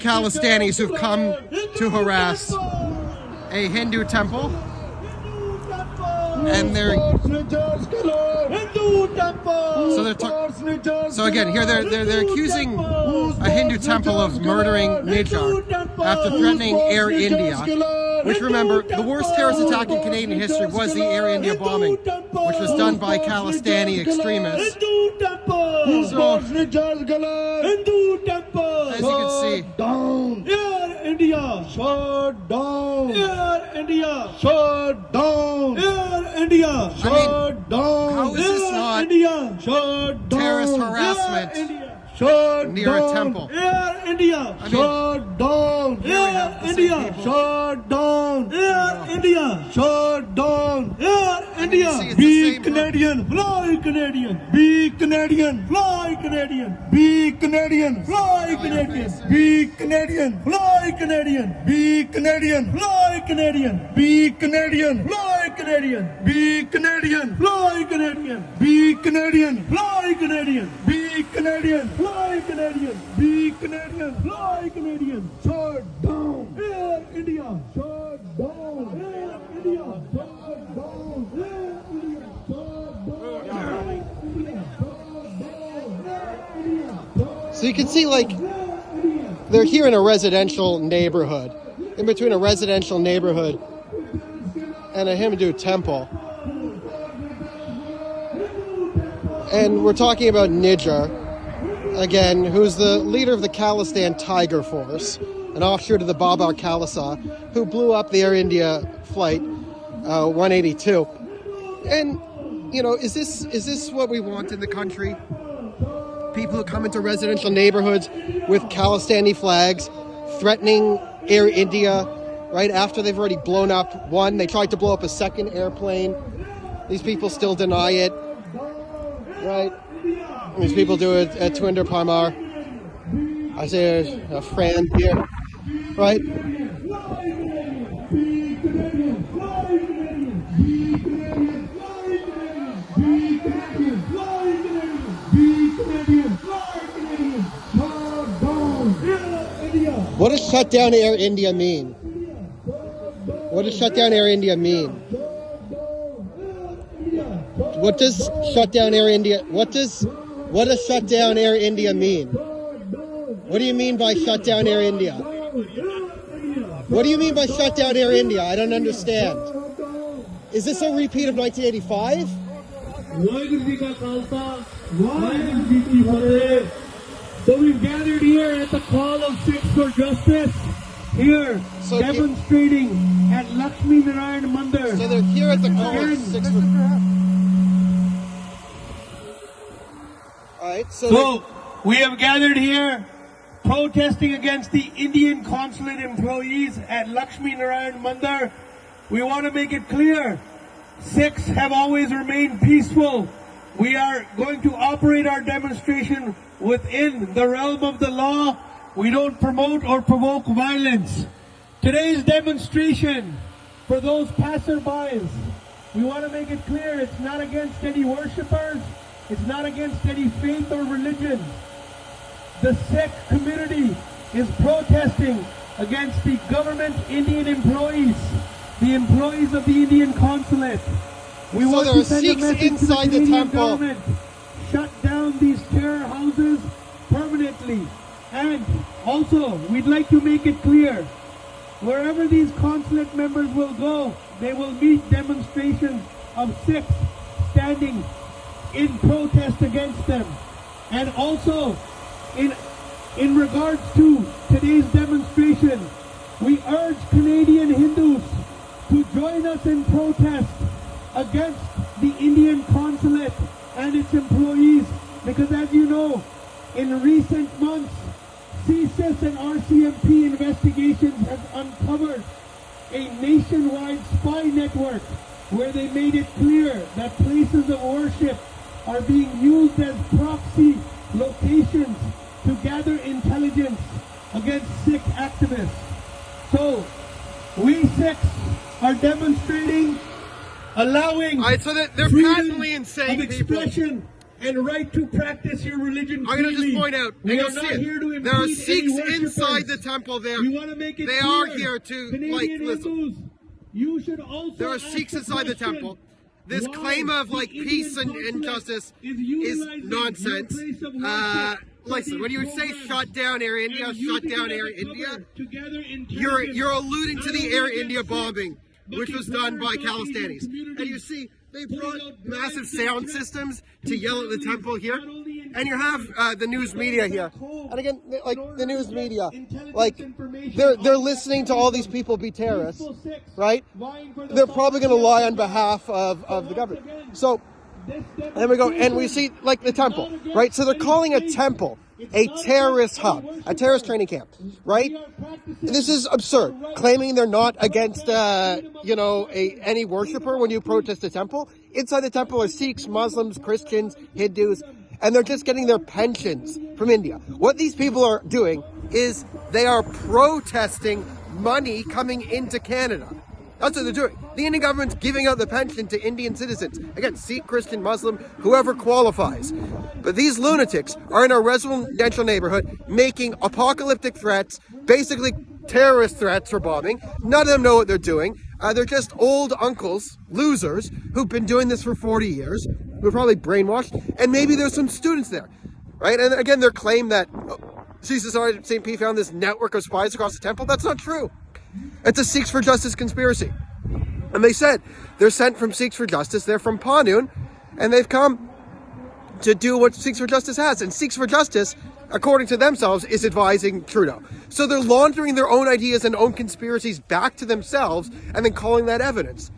Khalistanis who've come to harass a Hindu temple, and so again here they're accusing a Hindu temple of murdering Nijar after threatening Air India, which, remember, the worst terrorist attack in Canadian history was the Air India bombing, which was done by Khalistani extremists. So, as you can see, Air India, shut down. Air India, shut down. Air India, shut down. How is this not terrorist harassment near a temple? Air India, shut down. Air India, shut down. Air India, shut down. Air India, be Canadian, fly Canadian. Be Canadian, fly Canadian. Be Canadian, fly Canadian. Be Canadian, fly Canadian. Be Canadian, fly Canadian. Be Canadian, fly Canadian. Be Canadian, fly Canadian. Be Canadian, fly Canadian. Be Canadian, fly Canadian. Be Canadian, fly Canadian. Shut down. Air India, shut down. Air India, shut down. Air India, shut down. So you can see, like, they're here in a residential neighborhood, in between a residential neighborhood and a Hindu temple. And we're talking about Nijar, again, who's the leader of the Khalistan Tiger Force, an offshoot of the Babar Khalsa, who blew up the Air India flight 182. And, you know, is this what we want in the country? People who come into residential neighborhoods with Khalistani flags, threatening Air India, right after they've already blown up one. They tried to blow up a second airplane. These people still deny it, right? These people do it at Twinder Parmar. I say a friend here, right? What does shut down Air India mean? What does shut down Air India mean? What does shut down Air India? What does shut down Air India mean? What do you mean by shut down Air India? What do you mean by shut down Air India? I don't understand. Is this a repeat of 1985? So we've gathered here at the call of Sikhs for Justice, here demonstrating at Lakshmi Narayan Mandir. So they're here at the call of Sikhs for Alright, so we have gathered here protesting against the Indian consulate employees at Lakshmi Narayan Mandir. We want to make it clear, Sikhs have always remained peaceful. We are going to operate our demonstration within the realm of the law. We don't promote or provoke violence. Today's demonstration, for those passerbys, we want to make it clear it's not against any worshippers. It's not against any faith or religion. The Sikh community is protesting against the government Indian employees, the employees of the Indian consulate. We want to send a message to the Canadian government. Shut down these terror houses permanently. And also, we'd like to make it clear, wherever these consulate members will go, they will meet demonstrations of Sikhs standing in protest against them. And also, in regards to today's demonstration, we urge Canadian Hindus to join us in protest against the Indian consulate and its employees, because as you know, in recent months, CSIS and RCMP investigations have uncovered a nationwide spy network where they made it clear that places of worship are being used as proxy locations to gather intelligence against Sikh activists. So, we Sikhs are demonstrating, allowing so they're patently insane of expression and right to practice your religion I'm going to freely. just point out, We and are you'll not see here to it. There are impede any Sikhs worshippers. inside the temple there. We want to make it They clear, are here to, Canadian listen. Hindus, you should also There are ask Sikhs the inside the question, temple. This why claim of the peace Indian and consulate justice is is utilizing nonsense. your place of worship for Listen, these when you say programs shut down Air India, and shut using down it as Air a India, cover to gather you're alluding to the Air India bombing, but which the was done by broader South Asian Khalistanis. And you see, they putting brought out massive drives and sound threats systems to yell at the families, temple here. not only in And you have the news media here. And again, like the news media, intelligence like information they're on listening to all these people be terrorists, peaceful Sikhs right? vying for the They're probably going to sovereignty lie on of the behalf God. of the once government. again, So this there we go, and we see like the temple, right? So they're calling a temple a terrorist hub, a terrorist training camp, right? This is absurd. Claiming they're not against, any worshiper when you protest a temple. Inside the temple are Sikhs, Muslims, Christians, Hindus, and they're just getting their pensions from India. What these people are doing is they are protesting money coming into Canada. That's what they're doing. The Indian government's giving out the pension to Indian citizens. Again, Sikh, Christian, Muslim, whoever qualifies. But these lunatics are in our residential neighborhood making apocalyptic threats, basically terrorist threats for bombing. None of them know what they're doing. They're just old uncles, losers, who've been doing this for 40 years, who are probably brainwashed, and maybe there's some students there, right? And again, their claim that St. P found this network of spies across the temple, that's not true. It's a Sikhs for Justice conspiracy. And they said they're sent from Sikhs for Justice. They're from Panun, and they've come to do what Sikhs for Justice has. And Sikhs for Justice, according to themselves, is advising Trudeau. So they're laundering their own ideas and own conspiracies back to themselves and then calling that evidence.